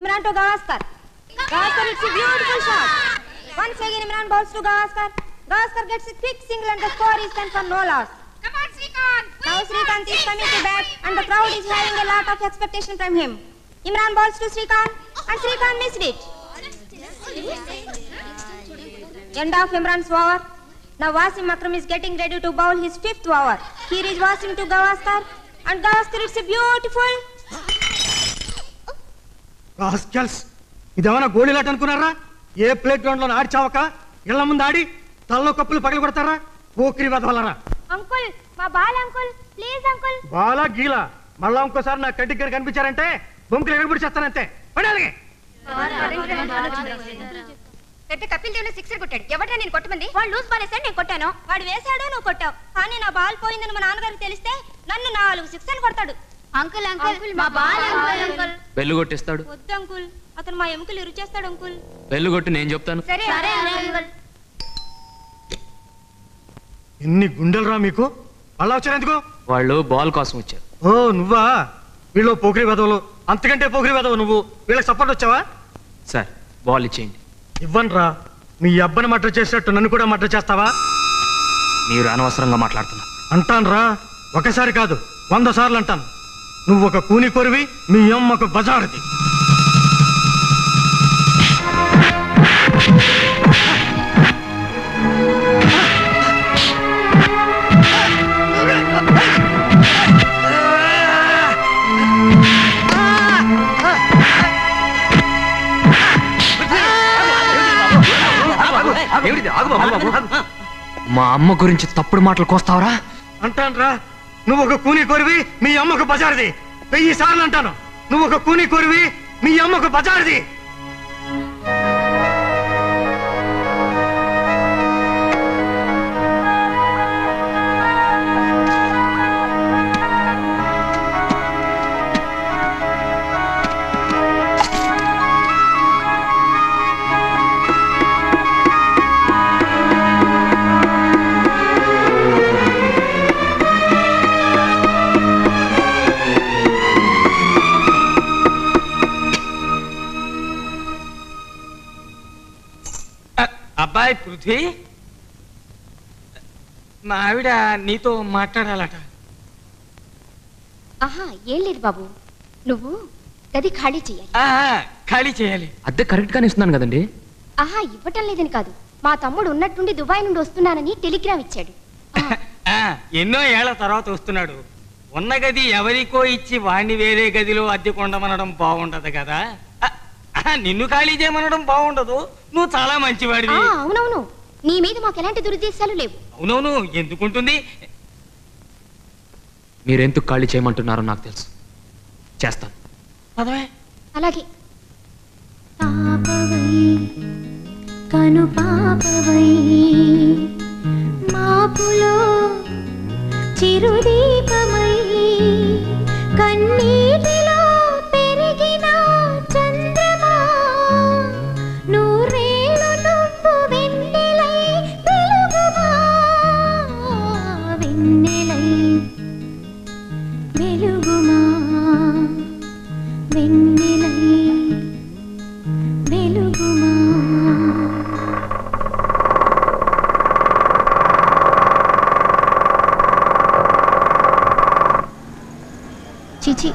Imran to Gavaskar. Gavaskar, it's a beautiful shot. Once again, Imran balls to Gavaskar. Gavaskar gets a quick single and the score is 10 for no loss. Come on, Srikanth. Now Srikanth is coming to bat and the crowd is having a lot of expectation from him. Imran balls to Srikanth and Srikanth missed it. End of Imran's over. Now Wasim Akram is getting ready to bowl his 5th over. Here is Wasim to Gavaskar and Gavaskar, it's a beautiful. Rascals ఇదేమన్నా గోళీలాట అనుకున్నారా? ఏ play ground లో ఆడిచావక ఇళ్ల ముందు ఆడి తలలో కప్పులు పగలు కొడతారా? పోకిరి వెదవలరా. అంకుల్, మా బాల్ అంకుల్, ప్లీజ్ అంకుల్. బాలా గీలా మళ్ళా ఇంకోసారి నా కంటికి గారు కనిపించారంటే బొంకులు ఎగబడి చేస్తానంతే. పడాలి. పెద్ద కపిల్ దేవ్ సిక్సర్ కొట్టాడు. ఎవటా నేను కొట్టమంది? వాడు లూజ్ బాల్ వేసాడు, నేను కొట్టాను. వాడు వేసాడు, నువ్వు కొట్టావు. కానీ నా బాల్ పోయిందని మా నాన్నగారికి తెలిస్తే నన్ను 4 సిక్సర్లు కొడతాడు. అంకుల్ అంకుల్, మా బాల్ అంకుల్. బెల్లు కొట్టిస్తాడు. వద్దు అంకుల్, అతను మా ఎముకలు ఇరుచేస్తాడు అంకుల్. బెల్లు కొట్టి నేను చెప్తాను. సరే అంకుల్. ఎన్ని గుండెలు రా మీకు? అలా వచ్చారు ఎందుకు? వాళ్ళు బాల్ కోసం వచ్చారు. ఓ నువ్వా? వీళ్ళు పోకిరి వెదవలు, అంతకంటే పోకిరి వెదవు నువ్వు. వీళ్ళకి సపోర్ట్ వచ్చావా? సార్ బాల్ ఇచ్చేయండి. ఇవ్వనురా. మీ అబ్బని మర్డర్ చేసినట్టు నన్ను కూడా మర్డర్ చేస్తావా? మీరు అనవసరంగా మాట్లాడుతున్నారు. అంటాను రా, ఒకసారి కాదు 100 సార్లు అంటాను. నువ్వు ఒక కూని కొరివి, మీ అమ్మకు బజారుది. మా అమ్మ గురించి తప్పుడు మాటలు కోస్తావరా? అంటాను రా, నువ్వు ఒక కూని కొరివి, మీ అమ్మకు బజారుది. 1000 సార్లు అంటాను. నువ్వు ఒక కూని కొరివి, మీ అమ్మకు బజారుది. అబ్బాయి పృథ్వీ, మా ఆవిడ నీతో మాట్లాడాలట. ఆహా, ఏం లేదు బాబు, నువ్వు గది ఖాళీ చేయాలి. ఖాళీ చేయాలి. అద్దె కరెక్ట్ గానే ఇస్తున్నాను కదండి. ఆహా, ఇవ్వటం లేదని కాదు, మా తమ్ముడు ఉన్నట్టుండి దుబాయ్ నుండి వస్తున్నానని టెలిగ్రామ్ ఇచ్చాడు. ఎన్నో ఏళ్ల తర్వాత వస్తున్నాడు. ఉన్న గది ఎవరికో ఇచ్చి వాణ్ణి వేరే గదిలో అద్దె కొండమనడం బాగుండదు కదా. నిన్ను ఖాళీ చేయమనడం బాగుండదు. నువ్వు చాలా మంచివాడివి. అవునవును, నీ మీద మాకు ఎలాంటి దురుద్దేశాలు లేవు. అవునవును, ఎందుకుంటుంది? మీరెందుకు ఖాళీ చేయమంటున్నారో నాకు తెలుసు. చేస్తాను. అలాగే. కను పాపవై మాపులో చిరుదీపమై కన్నీటిలో పెరిగిన చంద్రమా నూరేళ్ళు నువ్వు వెన్నెలై వెలుగుమా వెన్నెలై వెలుగుమా వెన్నెలై వెలుగుమా. చిచి,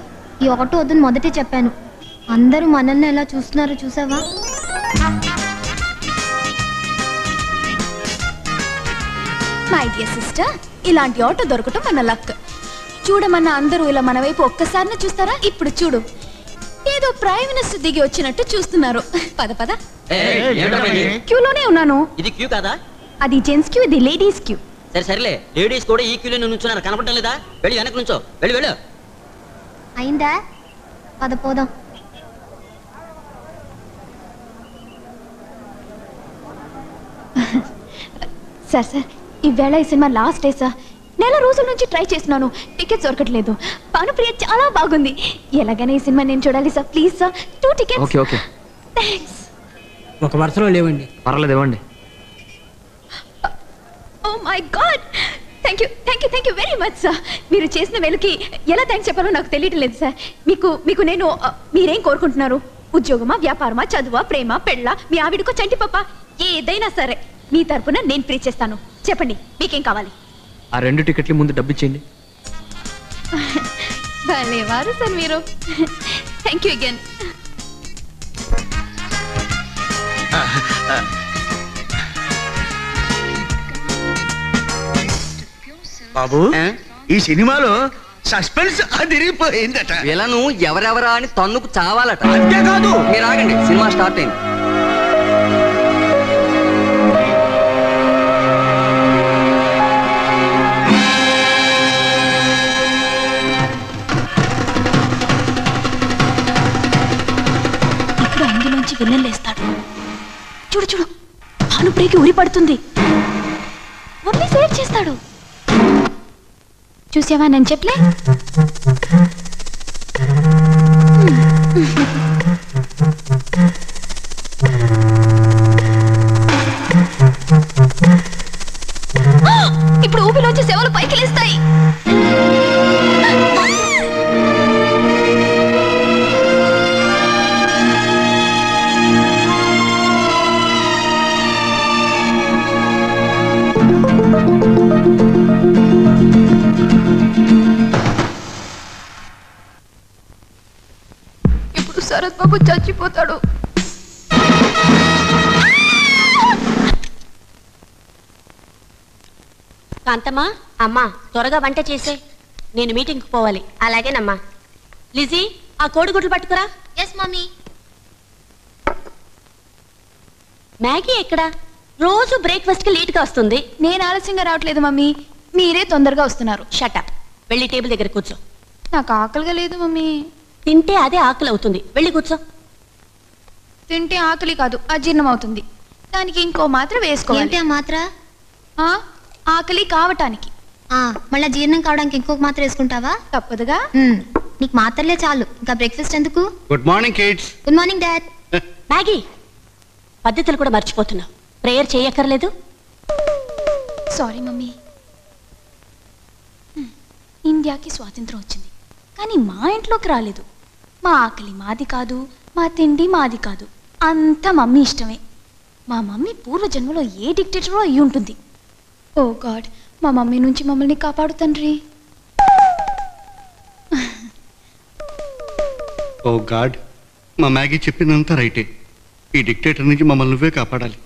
ఈ ఆటో వద్దని మొదటే చెప్పాను. అందరూ మనల్ని ఎలా చూస్తున్నారో చూసావా? మై డియర్ సిస్టర్, ఇలాంటి ఆటో దొరకటం మన లక్. చూడమన్న అందరూ ఇలా మన వైపు ఒక్కసారినే చూస్తారా? ఇప్పుడు చూడు, ఏదో ప్రైమ్ మినిస్టర్ దిగి వచ్చినట్టు చూస్తున్నారు. పద పద. క్యూలోనే ఉన్నాను. ఇది క్యూ కాదా? అది జెంట్స్ క్యూ, ఇది లేడీస్ క్యూ. సరే సరేలే, లేడీస్ కూడా ఈ క్యూలో నుంచున్నారు, కనపడటం లేదా? వెళ్ళి వెనక నుంచో, వెళ్ళి వెళ్ళు. అయిందా? పద పోదాం. సార్ సార్, ఈవేళ ఈ సినిమా లాస్ట్ డే సార్. నెల రోజుల నుంచి ట్రై చేస్తున్నాను, టికెట్స్ దొరకట్లేదు. భానుప్రియ చాలా బాగుంది. ఎలాగైనా ఈ సినిమా నేను చూడాలి sir. Please sir, 2 tickets. Okay okay. Thanks. ఒక వరుసలో లేవండి. పర్వాలేదు, ఇవ్వండి. Oh my god, thank you very much sir. మీరు చేసిన వేళకి ఎలా థ్యాంక్స్ చెప్పాలో నాకు తెలియటం లేదు సార్. మీకు నేను మీరేం కోరుకుంటున్నారు? ఉద్యోగమా, వ్యాపారమా, చదువా, ప్రేమ, పెళ్ళ, మీ ఆవిడకో చంటి పప్ప, ఏదైనా సరే మీ తరపున నేను ఫ్రీ చేస్తాను. చెప్పండి మీకేం కావాలి? ఆ 2 టికెట్ల ముందు డబ్బు ఇచ్చేయండి. భలేవారు సార్ మీరు. Thank you again. బాబు, ఈ సినిమాలో సస్పెన్స్ అదిరిపోయిందట. విలను ఎవరెవరా అని తన్నుకు చావాలట. అంతేకాదు, మీరు ఆగండి, సినిమా స్టార్ట్ అయింది. ఇప్పుడు అందులోంచి విన్నలేస్తాడు. చూడు చూడు, భాను బ్రేకి ఉరి పడుతుంది. మురళి సేవ్ చేస్తాడు. చూసావా నేను చెప్పలే? ఇప్పుడు ఊపిలోంచి శవాలు పైకి లేస్తాయి. ఇప్పుడు శరత్ బాబు చచ్చిపోతాడు. కాంతమ్మా, అమ్మా త్వరగా వంట చేసే, నేను మీటింగ్కి పోవాలి. అలాగేనమ్మా. లిజీ, ఆ కోడిగుడ్లు పట్టుకురా. Yes mummy. మ్యాగీ ఎక్కడా? రోజు బ్రేక్ఫాస్ట్ కి లేట్ గా వస్తుంది. నేను ఆలస్యంగా రావట్లేదు మమ్మీ, మీరే తొందరగా వస్తున్నారు. షటప్. వెళ్ళి టేబుల్ దగ్గర కూర్చో. నాకు ఆకలిగా లేదు మమ్మీ. తింటే అదే ఆకలి అవుతుంది. వెళ్ళి కూర్చో. తింటే ఆకలి కాదు, అజీర్ణం అవుతుంది. దానికి ఇంకో మాత్ర వేసుకోవాలి. ఏంటి ఆ మాత్ర? ఆకలి కావటానికి. మళ్ళీ జీర్ణం కావడానికి ఇంకొక మాత్ర వేసుకుంటావా? తప్పదుగా. నీకు మాత్రలే చాలు, ఇంకా బ్రేక్ఫాస్ట్ ఎందుకు? Good morning kids. Good morning dad. Maggi, పద్ధతులు కూడా మర్చిపోతున్నావు. ప్రేయర్ చేయక్కర్లేదు. Sorry mummy. ఇండియాకి స్వాతంత్రం వచ్చింది, కానీ మా ఇంట్లోకి రాలేదు. మా ఆకలి మాది కాదు, మా తిండి మాది కాదు, అంతా మమ్మీ ఇష్టమే. మా మమ్మీ పూర్వజన్మలో ఏ డిక్టేటరో అయి ఉంటుంది. ఓ గాడ్, మా మమ్మీ నుంచి మమ్మల్ని కాపాడు తండ్రి. ఓ గాడ్, మా మ్యాగీ చెప్పిందంతా రైటే. ఈ డిక్టేటర్ నుంచి మమ్మల్ని నువ్వే కాపాడాలి.